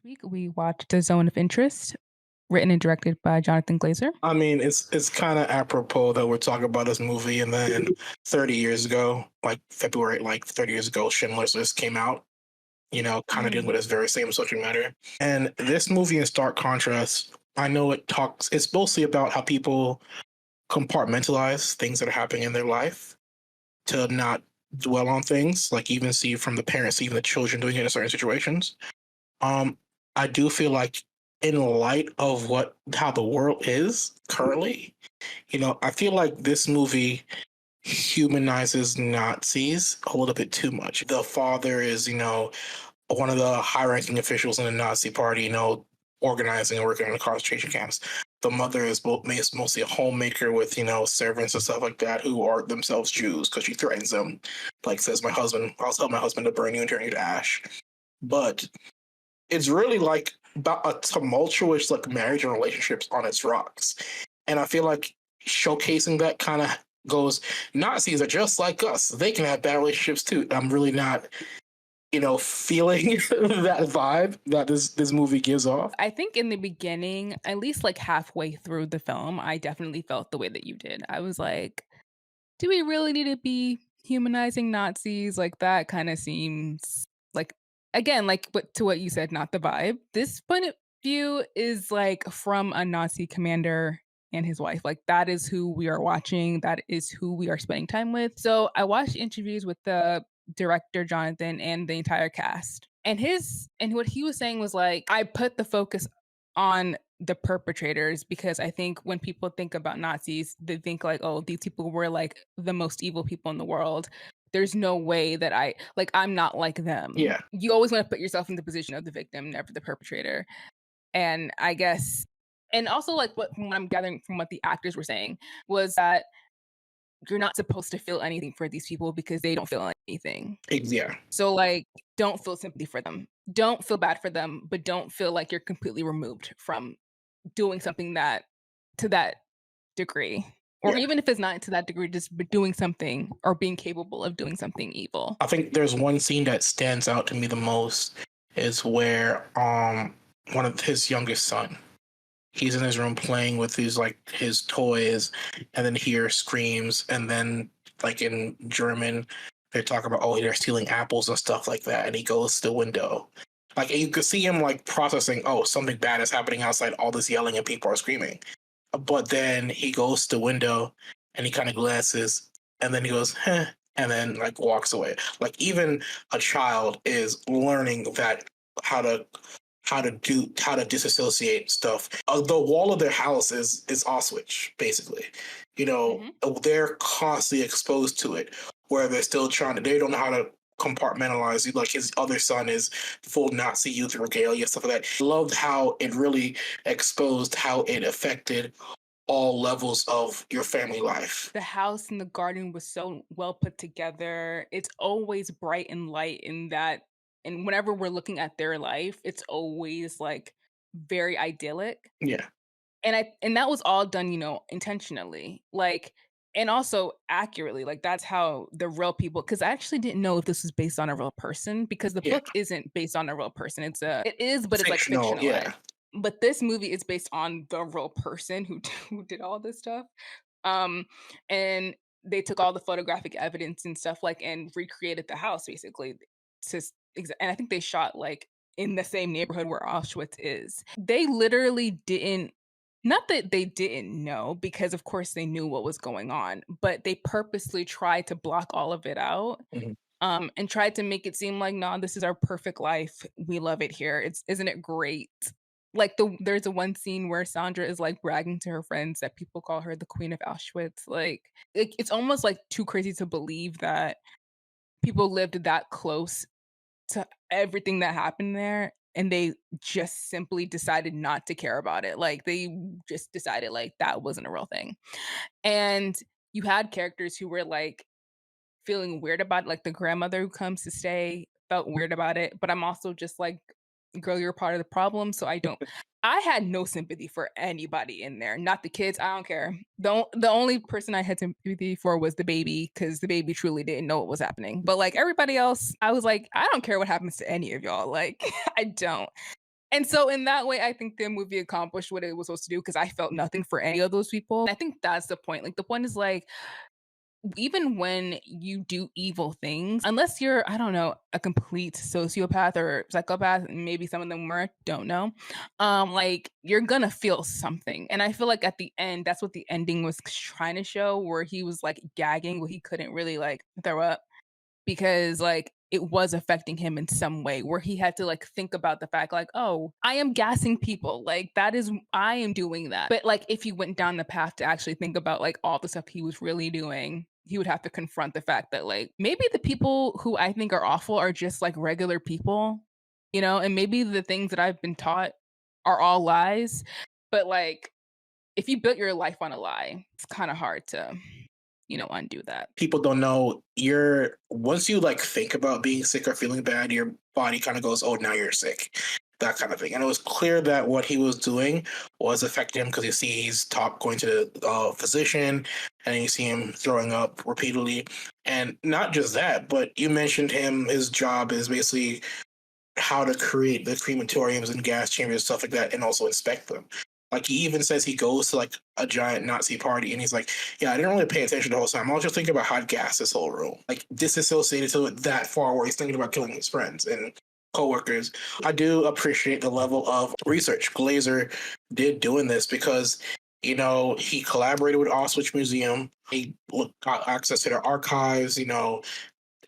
Week we watched The Zone of Interest, written and directed by Jonathan Glazer. I mean, it's kind of apropos that we're talking about this movie, and then 30 years ago, like February, like 30 years ago, Schindler's List came out. Kind of dealing with this very same subject matter. And this movie, in stark contrast, I know it's mostly about how people compartmentalize things that are happening in their life to not dwell on things, like even see from the parents, even the children doing it in certain situations. Um, I do feel like in light of how the world is currently, I feel like this movie humanizes Nazis a little bit too much. The father is, one of the high-ranking officials in the Nazi party, organizing and working in the concentration camps. The mother is mostly a homemaker with, servants and stuff like that who are themselves Jews because she threatens them. Like says, I'll tell my husband to burn you and turn you to ash. But it's really like about a tumultuous like marriage and relationships on its rocks. And I feel like showcasing that kind of goes, Nazis are just like us. They can have bad relationships too. I'm really not, feeling that vibe that this movie gives off. I think in the beginning, at least like halfway through the film, I definitely felt the way that you did. I was like, do we really need to be humanizing Nazis? Like that kind of seems like, again, like to what you said, not the vibe. This point of view is like from a Nazi commander and his wife. Like that is who we are watching. That is who we are spending time with. So I watched interviews with the director Jonathan and the entire cast. And what he was saying was like, I put the focus on the perpetrators because I think when people think about Nazis, they think like, oh, these people were like the most evil people in the world. There's no way that I'm not like them. Yeah. You always want to put yourself in the position of the victim, never the perpetrator. And I guess, and also like from what I'm gathering from what the actors were saying was that you're not supposed to feel anything for these people because they don't feel anything. Yeah. So like, don't feel sympathy for them. Don't feel bad for them, but don't feel like you're completely removed from doing something to that degree. Or even if it's not to that degree, just doing something or being capable of doing something evil. I think there's one scene that stands out to me the most is where one of his youngest son, he's in his room playing with his toys, and then hears screams, and then like in German, they talk about, oh, they're stealing apples and stuff like that, and he goes to the window. Like you could see him like processing, oh, something bad is happening outside, all this yelling and people are screaming. But then he goes to the window and he kind of glances, and then he goes, "Heh," and then like walks away. Like even a child is learning that how to disassociate stuff. The wall of their house is Auschwitz, basically. They're constantly exposed to it, where they're still they don't know how to compartmentalize. Like his other son is full Nazi youth regalia, stuff like that. I loved how it really exposed how it affected all levels of your family life. The house and the garden was so well put together. It's always bright and light in that. And whenever we're looking at their life, it's always like very idyllic. Yeah. And that was all done, intentionally. Like, and also accurately. Like that's how the real people, because I actually didn't know if this was based on a real person, because the book isn't based on a real person. It is, but it's like fictional. Yeah. But this movie is based on the real person who did all this stuff. And they took all the photographic evidence and stuff and recreated the house basically and I think they shot like in the same neighborhood where Auschwitz is. They literally didn't, not that they didn't know, because of course they knew what was going on, but they purposely tried to block all of it out. And tried to make it seem like, nah, this is our perfect life. We love it here. Isn't it great? Like there's a one scene where Sandra is like bragging to her friends that people call her the queen of Auschwitz. Like it's almost like too crazy to believe that people lived that close to everything that happened there, and they just simply decided not to care about it. Like they just decided like that wasn't a real thing. And you had characters who were like feeling weird about it, like the grandmother who comes to stay felt weird about it. But I'm also just like, girl, you're part of the problem. So I had no sympathy for anybody in there. Not the kids. I don't care. The only person I had sympathy for was the baby, because the baby truly didn't know what was happening. But like everybody else, I was like, I don't care what happens to any of y'all. Like, I don't. And so in that way, I think the movie accomplished what it was supposed to do because I felt nothing for any of those people. I think that's the point. Like the point is like even when you do evil things, unless you're, I don't know, a complete sociopath or psychopath, maybe some of them were, don't know. Like you're gonna feel something. And I feel like at the end, that's what the ending was trying to show, where he was like gagging, where he couldn't really like throw up because like it was affecting him in some way where he had to like think about the fact like, oh, I am gassing people, like that is, I am doing that. But like if he went down the path to actually think about like all the stuff he was really doing, he would have to confront the fact that like maybe the people who I think are awful are just like regular people, and maybe the things that I've been taught are all lies. But like if you built your life on a lie, it's kind of hard to undo that. People don't know you're once you like think about being sick or feeling bad, your body kind of goes, "Oh, now you're sick." That kind of thing. And it was clear that what he was doing was affecting him because you see he's top going to the physician and you see him throwing up repeatedly. And not just that, but you mentioned his job is basically how to create the crematoriums and gas chambers, stuff like that, and also inspect them. Like he even says he goes to like a giant Nazi party and he's like, yeah, I didn't really pay attention the whole time. I was just thinking about how to gas this whole room. Like disassociated to it that far where he's thinking about killing his friends and coworkers. I do appreciate the level of research Glazer did doing this because he collaborated with Auschwitz Museum. He got access to their archives,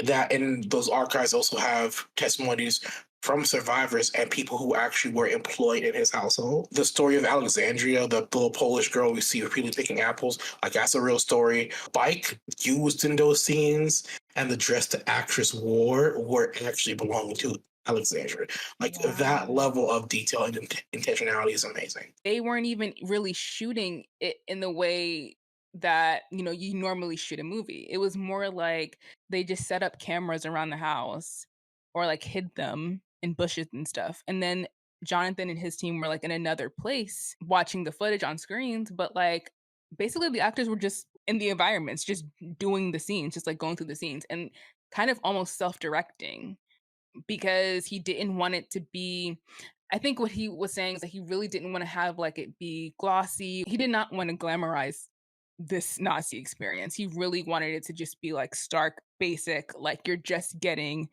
that and those archives also have testimonies from survivors and people who actually were employed in his household. The story of Alexandria, the little Polish girl we see repeatedly picking apples, like that's a real story. Bike used in those scenes and the dress the actress wore were actually belonging to Alexandria. Like that Wow. level of detail and intentionality is amazing. They weren't even really shooting it in the way that, you normally shoot a movie. It was more like they just set up cameras around the house or like hid them in bushes and stuff. And then Jonathan and his team were like in another place watching the footage on screens, but like basically the actors were just in the environments, just doing the scenes, just like going through the scenes and kind of almost self-directing because he didn't want it to be, I think what he was saying is that he really didn't want to have like it be glossy. He did not want to glamorize this Nazi experience. He really wanted it to just be like stark, basic, like you're just getting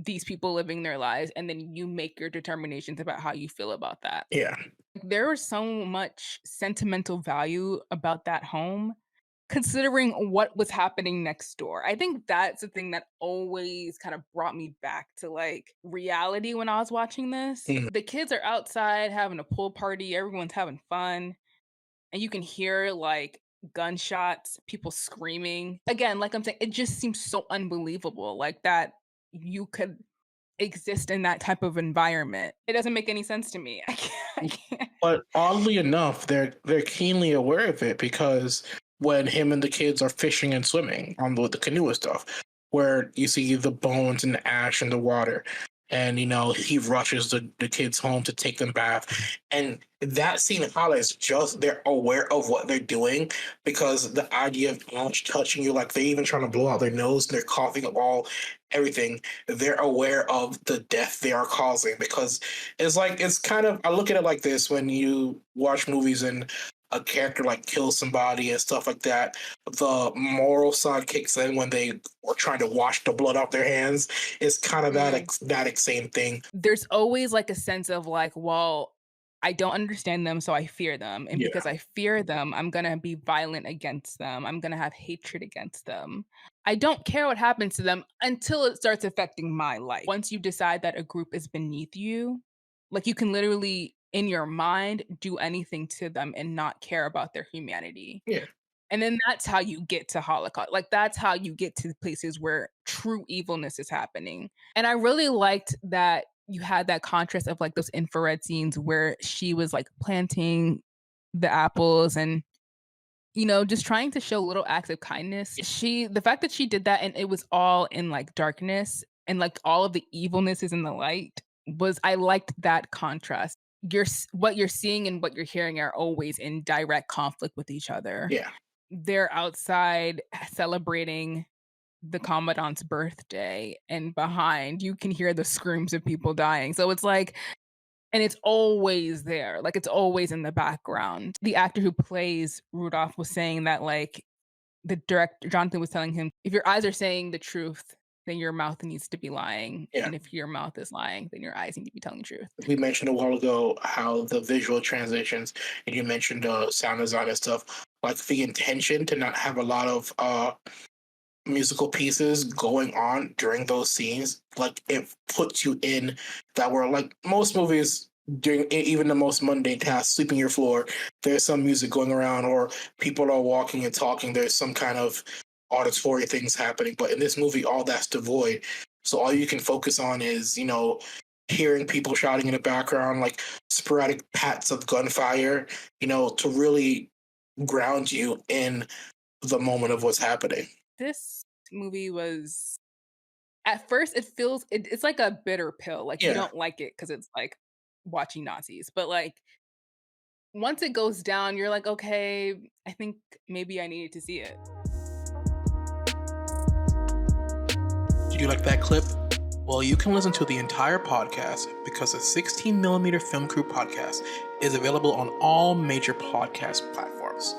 these people living their lives and then you make your determinations about how you feel about that. Yeah. There was so much sentimental value about that home considering what was happening next door. I think that's the thing that always kind of brought me back to like reality when I was watching this. Mhm. The kids are outside having a pool party, everyone's having fun, and you can hear like gunshots, people screaming. Again, like I'm saying, it just seems so unbelievable like that you could exist in that type of environment. It doesn't make any sense to me. I can't. But oddly enough, they're keenly aware of it because when him and the kids are fishing and swimming on the canoe and stuff, where you see the bones and the ash in the water, and he rushes the kids home to take them bath, and that scene highlights just they're aware of what they're doing because the idea of ash touching you, like they're even trying to blow out their nose, they're coughing up all everything. They're aware of the death they are causing because it's kind of I look at it like this when you watch movies and a character like kills somebody and stuff like that. The moral side kicks in when they are trying to wash the blood off their hands. It's kind of Mm. that same thing. There's always like a sense of like, well, I don't understand them, so I fear them. And Yeah, because I fear them, I'm going to be violent against them. I'm going to have hatred against them. I don't care what happens to them until it starts affecting my life. Once you decide that a group is beneath you, like you can literally in your mind do anything to them and not care about their humanity. yeah, And then that's how you get to Holocaust. Like that's how you get to places where true evilness is happening. And I really liked that you had that contrast of like those infrared scenes where she was like planting the apples and just trying to show little acts of kindness. The fact that she did that and it was all in like darkness and like all of the evilness is in the light was I liked that contrast. What you're seeing and what you're hearing are always in direct conflict with each other. yeah. They're outside celebrating the commandant's birthday, and behind you can hear the screams of people dying. So it's like And it's always there, like, it's always in the background. The actor who plays Rudolph was saying that, like, the director Jonathan was telling him, "If your eyes are saying the truth, then your mouth needs to be lying, Yeah. and if your mouth is lying, then your eyes need to be telling the truth." We mentioned a while ago how the visual transitions, and you mentioned sound design and stuff, like the intention to not have a lot of musical pieces going on during those scenes, like it puts you in that world. Like most movies, doing even the most mundane tasks, sweeping your floor, there's some music going around, or people are walking and talking. There's some kind of auditory things happening. But in this movie, all that's devoid. So all you can focus on is, hearing people shouting in the background, like sporadic pats of gunfire, to really ground you in the moment of what's happening. This movie was at first, it's like a bitter pill, like, you Yeah. don't like it because it's, like, watching Nazis, but, like, once it goes down, you're like, "Okay, I think maybe I needed to see it." Did you like that clip? Well, you can listen to the entire podcast because the 16mm Film Crew podcast is available on all major podcast platforms.